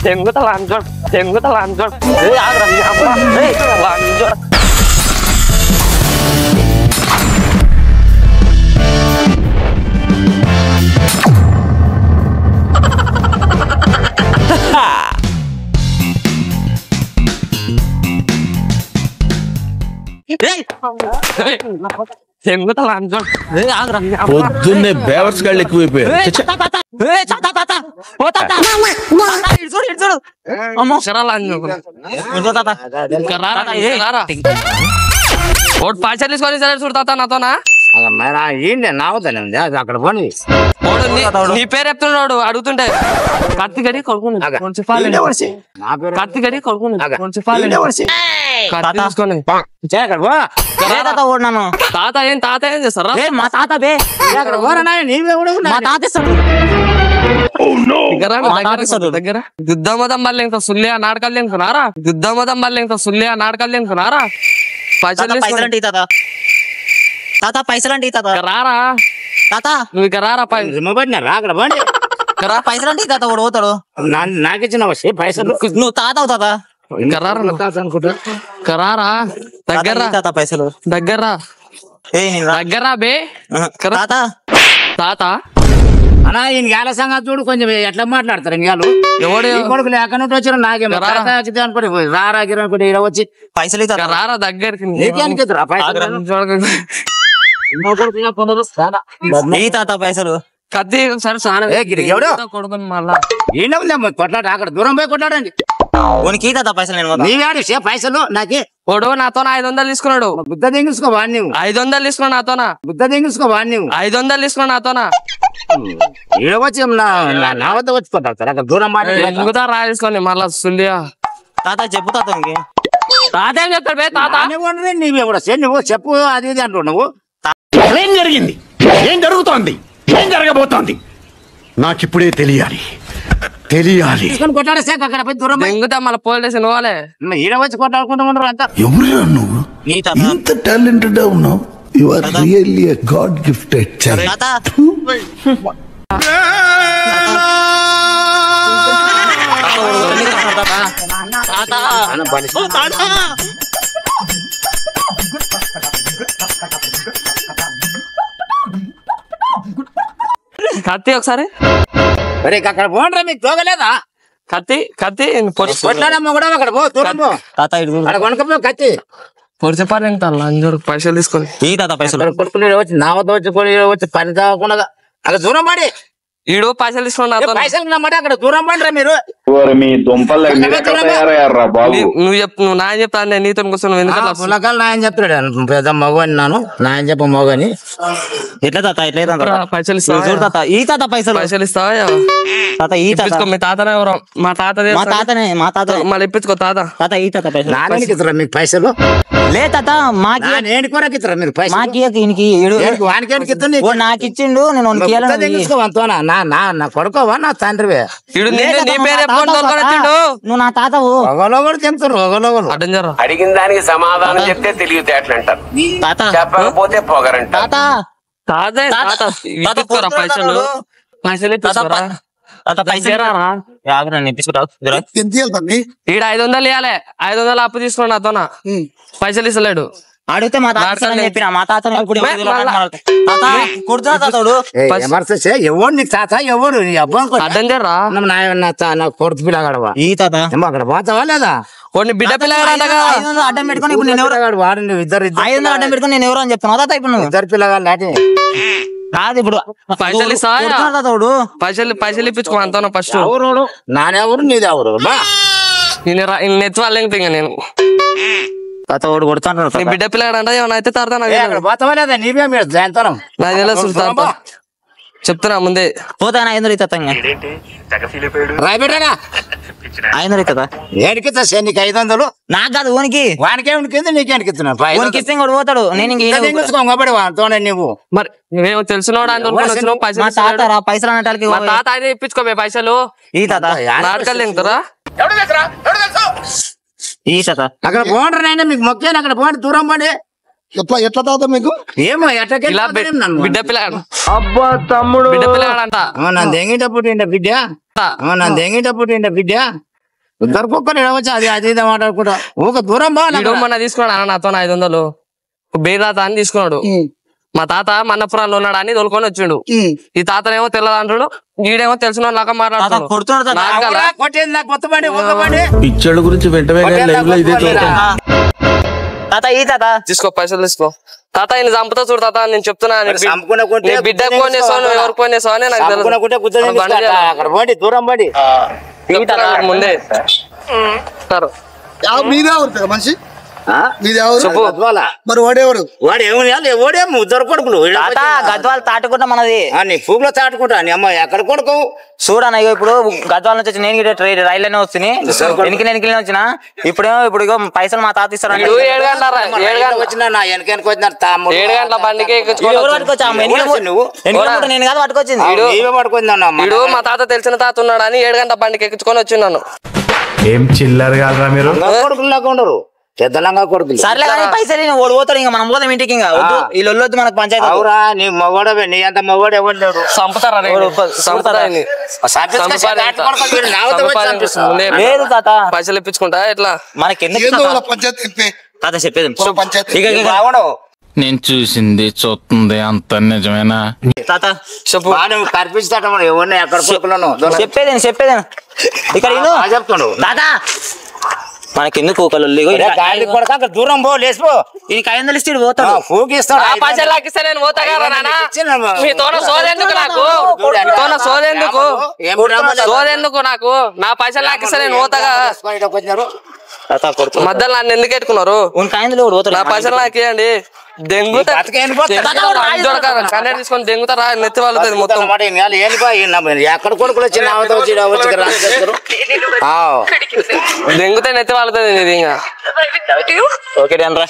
తెంగుతా లాంజోడ్ లాంజోడ్ పొద్దున్నే బేవర్స్ గాళ్ళు ఎక్కువైపోయారు. పైసలు తీసుకొని సరే చూడతా నాతోనా అక్కడ పోనీ నీ పేరు చెప్తున్నాడు అడుగుతుంటే కత్తిగడి కొడుకున్నాడు కత్తిగడి కొడుకున్నాడు తాత ఏం చేస్తారా మా తాత దగ్గర యుద్ధమదం మళ్ళీ ఇంకా సుల్లియా నాటకాలు తినుకున్నారా యుద్ధమదం మళ్ళీ ఇంకా సుల్లియా నాటకాలు తినుకున్నారా పైసలు తాత పైసలు అంటే రారా తాత నువ్వు ఇక రారా పైసలు అంటే తాత కూడా పోతాడు నాకు ఇచ్చిన పైసలు నువ్వు తాత అవుతా ఇంకా రారా దగ్గర తాత పైసలు దగ్గర దగ్గర బే తాత తాత అన్నా ఈయన గాల సంగతి చూడు కొంచెం ఎట్లా మాట్లాడతారు ఇంకాలు ఎవడు కొడుకులు ఎక్కడ నుండి వచ్చారు నాకేమో అనుకోని రాగిరి అనుకోండి ఇలా వచ్చి పైసలు రారా దగ్గరికి తాత పైసలు కత్తి సరే కొడుకుని మళ్ళా కొట్లాట అక్కడ దూరం పోయి కొట్లాడండి తాత పైసలు నేను నీవాడు పైసలు నాకే వాడు నాతో 500 తీసుకున్నాడు బుద్ధ దింగుసుకో వాడిని 500 తీసుకున్నాడు నాతోనా బుద్ధ దింగుసుకో వాడిని 500 తీసుకున్నాడు నాతోనా ఈడ వచ్చి నా వద్ద వచ్చి కొట్టాడు అక్కడ దూరం మాట్లాడుతా రాసుకోండి మళ్ళా సుల్లియా తాత చెప్పు తాత తాత ఏం చెప్తాడు బే తాత నువ్వు చెప్పు అది ఇది అంటు నువ్వు ఏం జరిగింది, ఏం జరుగుతోంది, ఏం జరగబోతోంది నాకిప్పుడే తెలియాలి. కొట్టాడే అక్కడ పోయి దూరం దెంగుతా మళ్ళీ పోలీస్ స్టేషన్ పోవాలి ఈడ వచ్చి కొట్టాడుకుంటూ ఉండరు అంతా. ఎవరు నువ్వు ఇంత టాలెంటెడ్ ఉన్నావు? You are really a god gifted child. కత్తి ఒకసారి అక్కడ పోండ్రా మీకు తోగలేదా కత్తి కొట్లాడమ్మ కూడా అక్కడ పో దూరం పో అక్కడ కొనకపో కత్తి పొడిచపాలి లంజోడు పైసలు తీసుకొని తాత పైసలు కొడుకుని వచ్చి నా వద్ద వచ్చి పని తాగకుండా అక్కడ దూరం పడి ఈడు పైసలు తీసుకున్నా పైసలు నమ్మంటే అక్కడ దూరం పడిరా మీరు నువ్వు చెప్పు నువ్వు నాయన చెప్తా నీతో కూర్చొని పులకాలు నాయన చెప్తాడు పెద్ద మగని నాను నాయన చెప్ప మగని ఎట్లా తాత ఎట్లా పైసలు ఇస్తావా ఈ తాత పైసలు ఇస్తావా తాత ఈ తాత మీ తాతనే ఎవరో మా తాత మళ్ళీ ఇప్పించుకో తాత ఈ తాత పైసలు నాన్నకి ఇస్తారా మీకు పైసలు లే తాత మాకి నేను కూడా ఇస్తారా మీరు పైసలు మాకి నాకు ఇచ్చిండు నేను నా కొడుకోవా నా తండ్రివే నువ్వు నా తాతవు ఒకలోగడు తింటారు ఒకలోగడు అడిగిన దానికి సమాధానం చెప్తే తెలివితేటలు అంటారు, చెప్పకపోతే పొగరంట. పైసలు ఈడ 500 ఇవ్వాలి 500 అప్పు తీసుకున్నాడు నాతోనా పైసలు ఇస్తలేడు అడిగితే మా తాత చెప్పిన మా తాత ఎవరు నీకు తాత ఎవరు నీ అడ్డం జర్రా కొడుకు పిల్లగాడవా ఈ తాత అక్కడ పోతావా లేదా కొన్ని బిడ్డ పిల్లగాడు అడ్డం పెట్టుకుని ఇప్పుడు నేను ఎవరు వాడు నువ్వు ఇద్దరు 500 అడ్డం పెట్టుకుని నేను ఎవరు అని చెప్తాను తాత ఇప్పుడు నువ్వు ఇద్దరు పిల్లగాడు నాటి కాదు ఇప్పుడు పైసలు ఇస్తాడు పైసలు ఇప్పించుకో అంతా ఫస్ట్ ఎవరు నానెవరు నీదెవరు నెత్తి వాళ్ళకి నేను తాతోడు కొడుతాను బిడ్డ పిల్లగాడు అంటే ఏమన్నా అయితే తాత పోతావా లేదా నీవే మీరు జయంతరం నాకు తెలుసు చెప్తున్నా ముందే పోతా 500 ఇస్తా రాయబెట్టానా 500 ఇస్తా ఏడికిస్తా నీకు 500 నాకు కాదు ఓనికి వానికే ఉనికింది నీకేనికి ఇస్తున్నా ఓనికి ఇస్తే ఇంకోటి పోతాడు నేను ఇంకోబడి వాడుతోనే నువ్వు మరి నువ్వేమో తెలిసినోడు పైసలు అనటానికి తాత అయితే ఇప్పించుకోమే పైసలు ఈ తాత నాటకాలు తింటారా ఈ తాత అక్కడ పోండ్రనైనా మీకు మొక్కేను అక్కడ పోండి దూరం పడి ఎట్లా తాగుతా మీకు ఏమో ఎట్లా ఇలా బిడ్డ పిల్లగాడు అబ్బా తమ్ముడు బిడ్డ పిల్లగాడంట నా దెంగేటప్పుడు ఏంట బిడ్డ నా దెంగేటప్పుడు ఏంట బిడ్డ దొరకొక్కరు వచ్చి అది అది ఇది మాట్లాడుకుంటా ఒక దూరం వీడు మొన్న తీసుకున్నాడు అన్న నాతో 500 బేదాత అని తీసుకున్నాడు. మా తాత మన్నపురాల్లో ఉన్నాడు అని తోలుకొని వచ్చిండు. ఈ తాతనేమో తెల్లదంటాడు, వీడేమో తెలిసిన లాగా మాట్లాడుతున్నాడు. పిచ్చోళ్ళ గురించి వెంటనే లైవ్ లో ఇదే చూద్దాం. తాత ఈ తాత తీసుకో పైసలు తీసుకో. తాత ఈయన చంపుతా చూడు తాత, నేను చెప్తున్నా బిడ్డకు ఫోన్ చేసావు, నువ్వు ఎవరు ఫోన్ చేసావు అని నాకు తెలుసు. దూరం పడి ముందే మీదే అవుతుంది మనిషి మీది ఎవరు మరి వాడు ఏమో ఇద్దరు కొడుకులు గద్వాల తాటుకుంటా మనది నీ పూగులో తాటుకుంటా నీ అమ్మ ఎక్కడ కొడుకు చూడన్న ఇప్పుడు గద్వాల నుంచి వచ్చి నేను రైల్లోనే వస్తుంది ఎనికి వచ్చిన ఇప్పుడు పైసలు మా తాత ఇస్తారు. 7 గంటల వచ్చిన నా వెనక వచ్చిన 7 గంటల బండికి నేను కాదు పట్టుకొచ్చింది వీడు మా తాత తెలిసిన తాత ఉన్నాడు అని 7 గంటల బండికి ఎక్కించుకొని వచ్చిన్నాను. ఏం చిల్లర కాదురా మీరు, కొడుకులాగా ఉండరు పెద్దలంగా కొడుకులు. సర్లే కానీ పైసలు ఓడిపోతాడు, ఇంకా మనం పోతాం ఇంటికి. ఇంకా వీళ్ళు వద్దు మనకు పంచాయతీ. అవురా నీ మగోడవే, నీ అంత మగోడు ఎవరు లేడు. చంపుతారా లేదు తాత, పైసలు ఇప్పించుకుంటా ఎట్లా మనకి పంచాయతీ తాత చెప్పేది నేను చూసింది చూస్తుంది అంత నిజమేనా తాత చెప్పు. కనిపిస్తాట ఎవరిని ఎక్కడ కొడుకులను చెప్పేది ఇక్కడ చెప్తాడు తాత మనకెందుకు కొడక దూరం పో లేచిపో. ఈయనకి 500 ఇస్తాడు పోతాడు, పూకిస్తాడు. నేను పోతా కదా మీతోన సోదెందుకు నాకు, సోదెందుకు నాకు, నా పైసలు లాకిస్తే నేను పోతాగా. మధ్యలో నన్ను ఎందుకు ఎట్టుకున్నారు? నా పైసలు నాకేయండి. దెంగుతా కన్నె తీసుకొని దెంగుతారా నెత్తి వాళ్ళది మొత్తం. ఎక్కడ కొడుకులు వచ్చి దెంగుతే నెత్తి వాళ్ళది ఇది. ఇంకా ఓకే రా